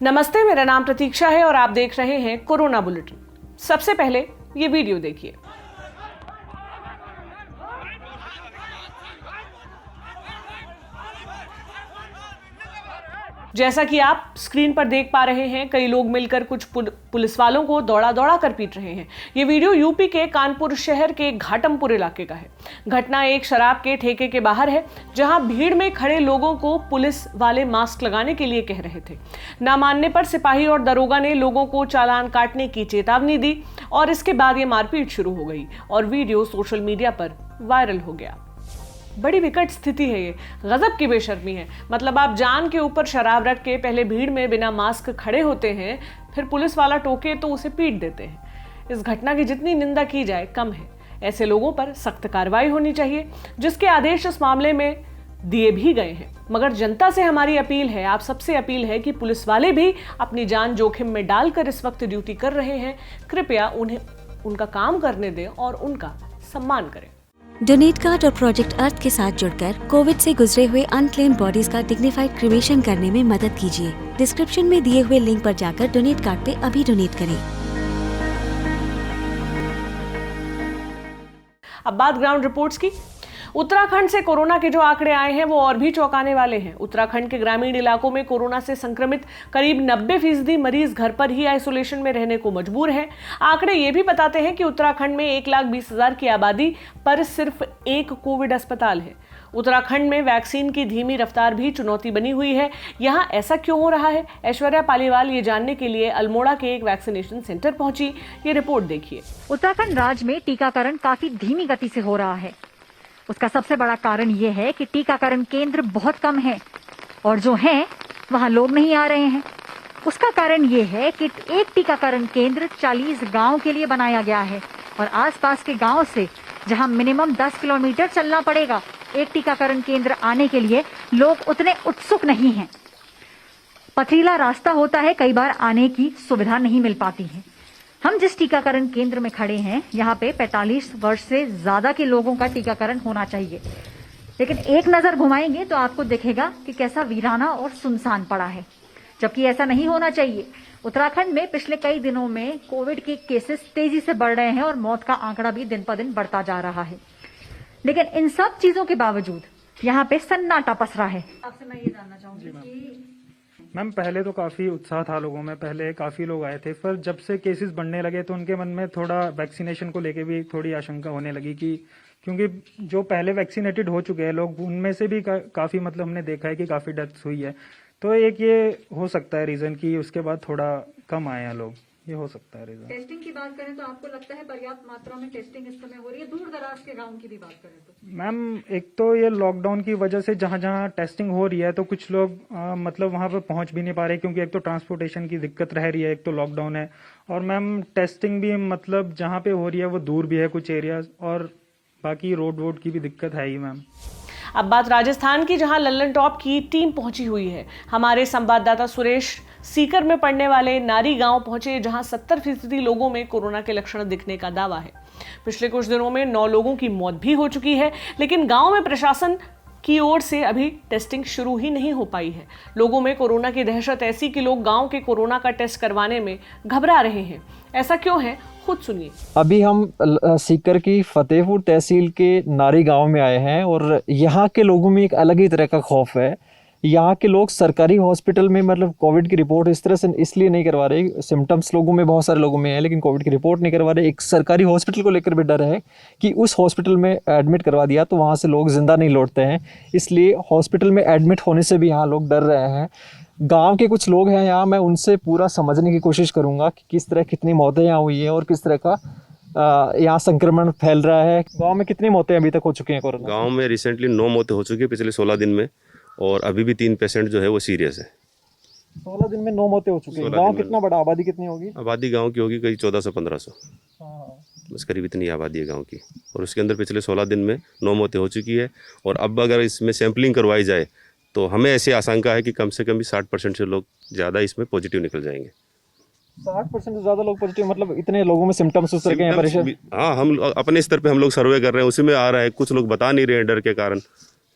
नमस्ते, मेरा नाम प्रतीक्षा है और आप देख रहे हैं कोरोना बुलेटिन। सबसे पहले ये वीडियो देखिए। जैसा कि आप स्क्रीन पर देख पा रहे हैं, कई लोग मिलकर कुछ पुलिस वालों को दौड़ा दौड़ा कर पीट रहे हैं। ये वीडियो यूपी के कानपुर शहर के घाटमपुर इलाके का है। घटना एक शराब के ठेके के बाहर है, जहां भीड़ में खड़े लोगों को पुलिस वाले मास्क लगाने के लिए कह रहे थे। ना मानने पर सिपाही और दरोगा ने लोगों को चालान काटने की चेतावनी दी और इसके बाद ये मारपीट शुरू हो गई और वीडियो सोशल मीडिया पर वायरल हो गया। बड़ी विकट स्थिति है ये, गजब की बेशर्मी है। मतलब आप जान के ऊपर शराब रख के पहले भीड़ में बिना मास्क खड़े होते हैं, फिर पुलिस वाला टोके तो उसे पीट देते हैं। इस घटना की जितनी निंदा की जाए कम है। ऐसे लोगों पर सख्त कार्रवाई होनी चाहिए, जिसके आदेश इस मामले में दिए भी गए हैं। मगर जनता से हमारी अपील है, आप सबसे अपील है कि पुलिस वाले भी अपनी जान जोखिम में डालकर इस वक्त ड्यूटी कर रहे हैं। कृपया उन्हें उनका काम करने दें और उनका सम्मान करें। डोनेट कार्ड और प्रोजेक्ट अर्थ के साथ जुड़कर कोविड से गुजरे हुए अनक्लेम्ड बॉडीज का डिग्निफाइड क्रिमेशन करने में मदद कीजिए। डिस्क्रिप्शन में दिए हुए लिंक पर जाकर डोनेट कार्ड पे अभी डोनेट करें। अब बात ग्राउंड रिपोर्ट्स की। उत्तराखंड से कोरोना के जो आंकड़े आए हैं वो और भी चौंकाने वाले हैं। उत्तराखंड के ग्रामीण इलाकों में कोरोना से संक्रमित करीब 90% मरीज घर पर ही आइसोलेशन में रहने को मजबूर हैं। आंकड़े ये भी बताते हैं कि उत्तराखंड में 1,20,000 की आबादी पर सिर्फ एक कोविड अस्पताल है। उत्तराखंड में वैक्सीन की धीमी रफ्तार भी चुनौती बनी हुई है। यहाँ ऐसा क्यों हो रहा है? ऐश्वर्या पालीवाल ये जानने के लिए अल्मोड़ा के एक वैक्सीनेशन सेंटर पहुंची। ये रिपोर्ट देखिए। उत्तराखंड राज्य में टीकाकरण काफी धीमी गति से हो रहा है। उसका सबसे बड़ा कारण ये है कि टीकाकरण केंद्र बहुत कम है और जो हैं वहाँ लोग नहीं आ रहे हैं। उसका कारण ये है कि एक टीकाकरण केंद्र 40 गांव के लिए बनाया गया है और आसपास के गांव से जहां मिनिमम 10 किलोमीटर चलना पड़ेगा एक टीकाकरण केंद्र आने के लिए, लोग उतने उत्सुक नहीं हैं। पथरीला रास्ता होता है, कई बार आने की सुविधा नहीं मिल पाती है। हम जिस टीकाकरण केंद्र में खड़े हैं, यहाँ पे 45 वर्ष से ज्यादा के लोगों का टीकाकरण होना चाहिए, लेकिन एक नजर घुमाएंगे तो आपको दिखेगा कि कैसा वीराना और सुनसान पड़ा है, जबकि ऐसा नहीं होना चाहिए। उत्तराखंड में पिछले कई दिनों में कोविड के केसेस तेजी से बढ़ रहे हैं और मौत का आंकड़ा भी दिन पर दिन बढ़ता जा रहा है, लेकिन इन सब चीजों के बावजूद यहाँ पे सन्नाटा पसरा है। आपसे मैं ये जानना चाहूंगी कि मैम, पहले तो काफ़ी उत्साह था लोगों में, पहले काफ़ी लोग आए थे, पर जब से केसेस बढ़ने लगे तो उनके मन में थोड़ा वैक्सीनेशन को लेके भी थोड़ी आशंका होने लगी कि क्योंकि जो पहले वैक्सीनेटेड हो चुके हैं लोग, उनमें से भी काफ़ी मतलब हमने देखा है कि काफ़ी डेथ्स हुई है। तो एक ये हो सकता है रीज़न कि उसके बाद थोड़ा कम आए हैं लोग, ये हो सकता है रीजन। टेस्टिंग की बात करें तो आपको लगता है पर्याप्त मात्रा में टेस्टिंग इस समय हो रही है? दूर दराज के गांव की भी बात करें तो मैम, एक तो ये लॉकडाउन की वजह से जहाँ जहाँ टेस्टिंग हो रही है तो कुछ लोग मतलब वहाँ पर पहुँच भी नहीं पा रहे, क्योंकि एक तो ट्रांसपोर्टेशन की दिक्कत रह रही है, एक तो लॉकडाउन है, और मैम टेस्टिंग भी मतलब जहाँ पे हो रही है वो दूर भी है कुछ एरियाज, और बाकी रोड वोड की भी दिक्कत है ही मैम। अब बात राजस्थान की, जहां लल्लन टॉप की टीम पहुंची हुई है। हमारे संवाददाता सुरेश सीकर में पड़ने वाले नारी गांव पहुंचे, जहां 70% लोगों में कोरोना के लक्षण दिखने का दावा है। पिछले कुछ दिनों में 9 लोगों की मौत भी हो चुकी है, लेकिन गांव में प्रशासन की ओर से अभी टेस्टिंग शुरू ही नहीं हो पाई है। लोगों में कोरोना की दहशत ऐसी कि लोग गांव के कोरोना का टेस्ट करवाने में घबरा रहे हैं। ऐसा क्यों है, खुद सुनिए। अभी हम सीकर की फतेहपुर तहसील के नारी गांव में आए हैं और यहाँ के लोगों में एक अलग ही तरह का खौफ है। यहाँ के लोग सरकारी हॉस्पिटल में मतलब कोविड की रिपोर्ट इस तरह से इसलिए नहीं करवा रहे, सिम्टम्स लोगों में बहुत सारे लोगों में है लेकिन कोविड की रिपोर्ट नहीं करवा रहे। एक सरकारी हॉस्पिटल को लेकर भी डर है कि उस हॉस्पिटल में एडमिट करवा दिया तो वहाँ से लोग जिंदा नहीं लौटते हैं, इसलिए हॉस्पिटल में एडमिट होने से भी यहाँ लोग डर रहे हैं। गांव के कुछ लोग हैं यहाँ, मैं उनसे पूरा समझने की कोशिश करूंगा कि किस तरह कितनी मौतें यहाँ हुई हैं और किस तरह का यहाँ संक्रमण फैल रहा है। गांव में कितनी मौतें अभी तक हो चुकी हैं कोरोना? गांव में रिसेंटली 9 मौतें हो चुकी है पिछले 16 दिन में, और अभी भी 3 पेशेंट जो है वो सीरियस है। 16 दिन में 9 मौतें हो चुकी है। गाँव कितना बड़ा, आबादी कितनी होगी? आबादी गाँव की होगी करीब 1400-1500, बस करीब इतनी आबादी है गाँव की, और उसके अंदर पिछले 16 दिन में 9 मौतें हो चुकी है। और अब अगर इसमें सैंपलिंग करवाई जाए तो हमें ऐसी आशंका है कि कम से कम 60% से लोग ज़्यादा इसमें पॉजिटिव निकल जाएंगे। 60% से ज़्यादा लोग पॉजिटिव, मतलब इतने लोगों में सिम्टम्स उस तरह के हैं? परेशान, हाँ, हम अपने स्तर पे हम लोग सर्वे कर रहे हैं, उसी में आ रहा है। कुछ लोग बता नहीं रहे हैं डर के कारण,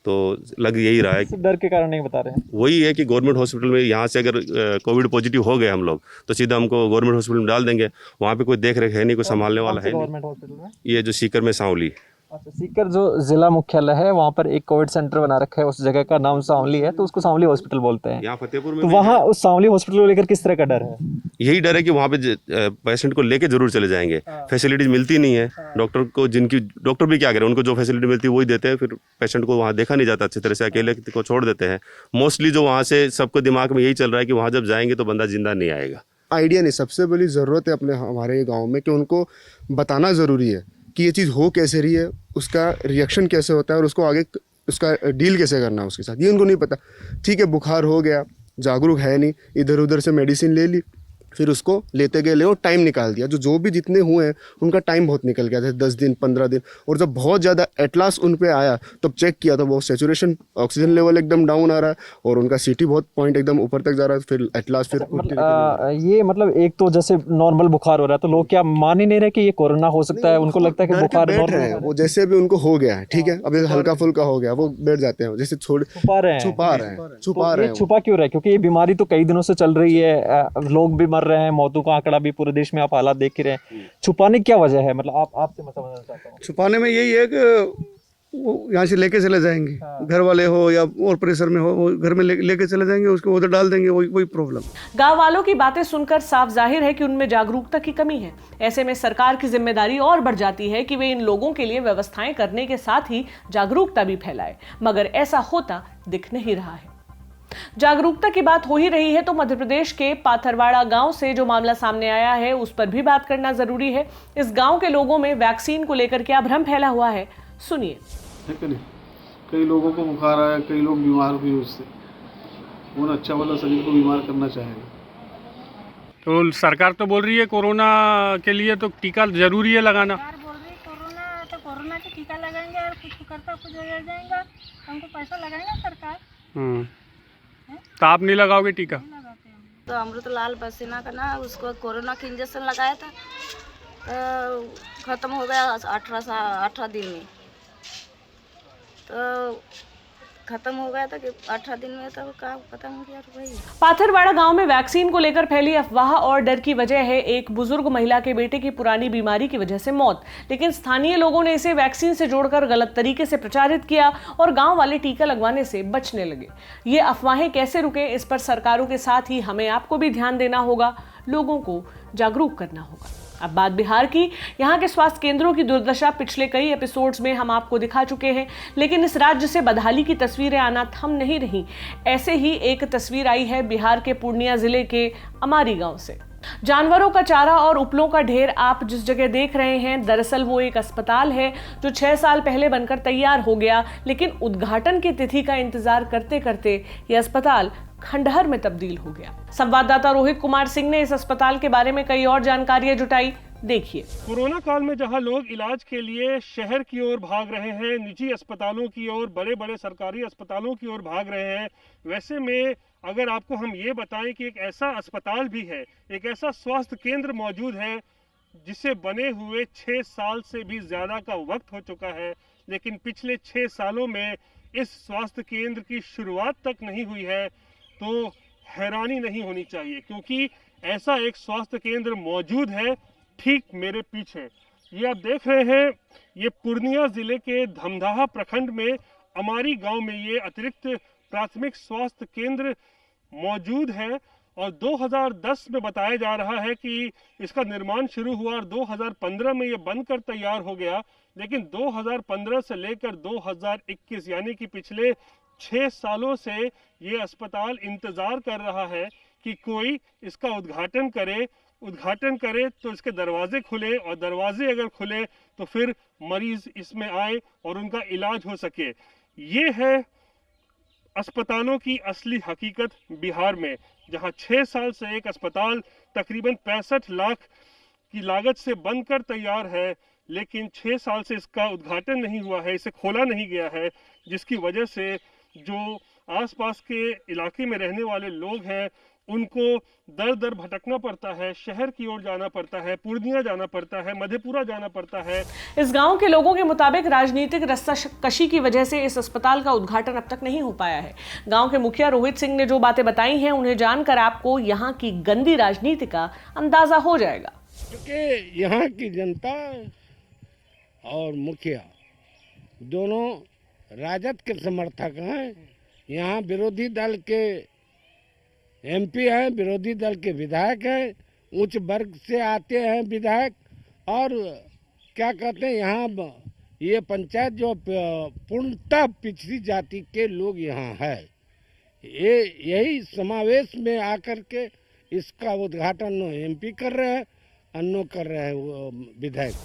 तो लग यही रहा है कि डर के कारण नहीं बता रहे हैं। वही है कि गवर्नमेंट हॉस्पिटल में यहाँ से अगर कोविड पॉजिटिव हो गए हम लोग तो सीधा हमको गवर्नमेंट हॉस्पिटल में डाल देंगे, वहाँ पे कोई देख रेख है नहीं, कोई संभालने वाला है नहीं। गवर्नमेंट हॉस्पिटल में ये जो सीकर में सांवली। अच्छा, सीकर जो जिला मुख्यालय है वहाँ पर एक कोविड सेंटर बना रखा है, उस जगह का नाम सांवली है, तो उसको सांवली हॉस्पिटल बोलते हैं। यहाँ फतेहपुर में तो वहाँ उस सांवली हॉस्पिटल को लेकर किस तरह का डर है? यही डर है कि वहाँ पे पेशेंट को लेके जरूर चले जाएंगे, फैसिलिटीज मिलती नहीं है डॉक्टर को, जिनकी डॉक्टर भी क्या करें, उनको जो फैसिलिटी मिलती है वही देते हैं, फिर पेशेंट को वहाँ देखा नहीं जाता अच्छी तरह से, अकेले को छोड़ देते हैं। मोस्टली जो वहाँ से सबको दिमाग में यही चल रहा है कि वहाँ जब जाएंगे तो बंदा जिंदा नहीं आएगा। आइडिया नहीं, सबसे बड़ी ज़रूरत है हमारे गांव में कि उनको बताना ज़रूरी है कि ये चीज़ हो कैसे रही है, उसका रिएक्शन कैसे होता है और उसको आगे उसका डील कैसे करना है उसके साथ, ये उनको नहीं पता। ठीक है, बुखार हो गया, जागरूक है नहीं, इधर उधर से मेडिसिन ले ली, फिर उसको लेते गए और टाइम निकाल दिया। जो भी जितने हुए हैं उनका टाइम बहुत निकल गया था, 10 दिन 15 दिन, और जब बहुत ज़्यादा एटलास उन पे आया तब चेक किया तो वो सैचुरेशन ऑक्सीजन लेवल एकदम डाउन आ रहा है और उनका सीटी बहुत पॉइंट एकदम ऊपर तक जा रहा है। फिर एटलास फिर ये मतलब एक तो जैसे नॉर्मल बुखार हो रहा है तो लोग क्या मान ही नहीं रहे कि ये कोरोना हो सकता है, उनको लगता है कि बुखार नॉर्मल है। वो जैसे भी उनको हो गया है, ठीक है, अब हल्का फुल्का हो गया वो बैठ जाते हैं, जैसे छुपा रहे हैं। छुपा क्यों रहे? क्योंकि ये बीमारी तो कई दिनों से चल रही है, लोग भी मर रहे हैं, मौतों का आंकड़ा भी पूरे देश में आप हालात देख ही रहे हैं। छुपाने की क्या वजह है? मतलब आपसे मैं समझना चाहता हूँ। छुपाने में यही है कि वो यहाँ से लेके चले जाएंगे, घर वाले हो या और प्रेशर में हो, वो घर में लेके चले जाएंगे, उसको उधर डाल देंगे, वही प्रॉब्लम। गांव वालों की बातें सुनकर साफ जाहिर है कि उनमें जागरूकता की कमी है। ऐसे में सरकार की जिम्मेदारी और बढ़ जाती है कि वे इन लोगों के लिए व्यवस्थाएं करने के साथ ही जागरूकता भी फैलाए, मगर ऐसा होता दिख नहीं रहा है। जागरूकता की बात हो ही रही है तो मध्य प्रदेश के पाथरवाड़ा गांव से जो मामला सामने आया है उस पर भी बात करना जरूरी है। इस गांव के लोगों में वैक्सीन को लेकर क्या भ्रम फैला हुआ है, सुनिए। कई लोगों को बुखार आया, कई लोग बीमार हुए उससे, कौन अच्छा वाला शरीर को बीमार करना चाहेगा? तो सरकार तो बोल रही है कोरोना के लिए तो टीका जरूरी है लगाना। सरकार बोल रही है कोरोना के टीका लगाएंगे और कुछ करता कुछ हो जाएगा, हमको पैसा लगाएगा सरकार। तो आप नहीं लगाओगे टीका? तो अमृतलाल बसीना का ना उसको कोरोना की इंजेक्शन लगाया था तो ख़त्म हो गया 18 दिन में, तो खत्म हो गया था कि 18 दिन में तो क्या खत्म हो गया। तो वही पाथरवाड़ा गांव में वैक्सीन को लेकर फैली अफवाह और डर की वजह है एक बुजुर्ग महिला के बेटे की पुरानी बीमारी की वजह से मौत, लेकिन स्थानीय लोगों ने इसे वैक्सीन से जोड़कर गलत तरीके से प्रचारित किया और गांव वाले टीका लगवाने से बचने लगे। ये अफवाहें कैसे रुके, इस पर सरकारों के साथ ही हमें आपको भी ध्यान देना होगा, लोगों को जागरूक करना होगा। अब बात बिहार की। यहाँ के स्वास्थ्य केंद्रों की दुर्दशा पिछले कई एपिसोड्स में हम आपको दिखा चुके हैं, लेकिन इस राज्य से बदहाली की तस्वीरें आना थम नहीं रही। ऐसे ही एक तस्वीर आई है बिहार के पूर्णिया जिले के अमारी गांव से। जानवरों का चारा और उपलों का ढेर आप जिस जगह देख रहे हैं, दरअसल वो एक अस्पताल है जो 6 साल पहले बनकर तैयार हो गया, लेकिन उद्घाटन की तिथि का इंतजार करते करते ये अस्पताल खंडहर में तब्दील हो गया। संवाददाता रोहित कुमार सिंह ने इस अस्पताल के बारे में कई और जानकारियां जुटाई, देखिए। कोरोना काल में जहां लोग इलाज के लिए शहर की ओर भाग रहे हैं, निजी अस्पतालों की ओर, बड़े बड़े सरकारी अस्पतालों की ओर भाग रहे हैं, वैसे में अगर आपको हम ये बताएं कि एक ऐसा अस्पताल भी है, एक ऐसा स्वास्थ्य केंद्र मौजूद है जिसे बने हुए 6 साल से भी ज्यादा का वक्त हो चुका है, लेकिन पिछले 6 सालों में इस स्वास्थ्य केंद्र की शुरुआत तक नहीं हुई है, तो हैरानी नहीं होनी चाहिए, क्योंकि ऐसा एक स्वास्थ्य केंद्र मौजूद है ठीक मेरे पीछे। ये आप देख रहे हैं, ये पूर्णिया जिले के धमदाहा प्रखंड में अमारी गांव में ये अतिरिक्त प्राथमिक स्वास्थ्य केंद्र मौजूद है और 2010 में बताया जा रहा है कि इसका निर्माण शुरू हुआ और 2015 में ये बनकर तैयार हो गया, लेकिन 2015 से लेकर 2021 यानी कि पिछले 6 सालों से ये अस्पताल इंतजार कर रहा है कि कोई इसका उद्घाटन करे तो इसके दरवाजे खुले, और दरवाजे अगर खुले तो फिर मरीज इसमें आए और उनका इलाज हो सके। ये है अस्पतालों की असली हकीकत बिहार में, जहां 6 साल से एक अस्पताल तकरीबन 65 लाख की लागत से बनकर तैयार है, लेकिन 6 साल से इसका उद्घाटन नहीं हुआ है, इसे खोला नहीं गया है, जिसकी वजह से जो आसपास के इलाके में रहने वाले लोग हैं, उनको दर दर भटकना पड़ता है, शहर की ओर जाना पड़ता है, पूर्णिया जाना पड़ता है, मधेपुरा जाना पड़ता है। इस गांव के लोगों के मुताबिक राजनीतिक रस्साकशी की वजह से इस अस्पताल का उद्घाटन अब तक नहीं हो पाया है। गांव के मुखिया रोहित सिंह ने जो बातें बताई हैं, उन्हें जानकर आपको यहां की गंदी राजनीति का अंदाजा हो जाएगा। क्योंकि यहाँ की जनता और मुखिया दोनों राजद के समर्थक हैं। यहाँ विरोधी दल के एमपी हैं, विरोधी दल के विधायक हैं, उच्च वर्ग से आते हैं विधायक, और क्या कहते हैं यहाँ ये पंचायत जो पूर्णतः पिछड़ी जाति के लोग यहाँ है, ये यही समावेश में आकर के इसका उद्घाटन एमपी कर रहे हैं, अन्नो कर रहे हैं विधायक।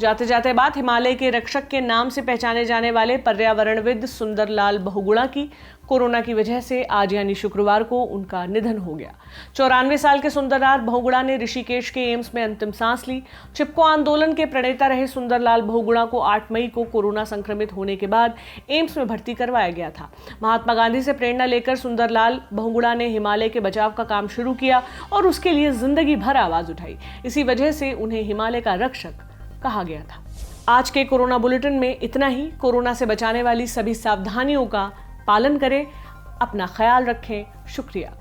जाते जाते बात हिमालय के रक्षक के नाम से पहचाने जाने वाले पर्यावरणविद सुंदरलाल बहुगुणा की। कोरोना की वजह से आज यानी शुक्रवार को उनका निधन हो गया। 94 साल के सुंदरलाल बहुगुणा ने ऋषिकेश के एम्स में अंतिम सांस ली। चिपको आंदोलन के प्रणेता रहे सुंदरलाल बहुगुणा को 8 मई को कोरोना संक्रमित होने के बाद एम्स में भर्ती करवाया गया था। महात्मा गांधी से प्रेरणा लेकर सुंदरलाल बहुगुणा ने हिमालय के बचाव का काम शुरू किया और उसके लिए जिंदगी भर आवाज उठाई। इसी वजह से उन्हें हिमालय का रक्षक कहा गया था। आज के कोरोना बुलेटिन में इतना ही। कोरोना से बचाने वाली सभी सावधानियों का पालन करें, अपना ख्याल रखें। शुक्रिया।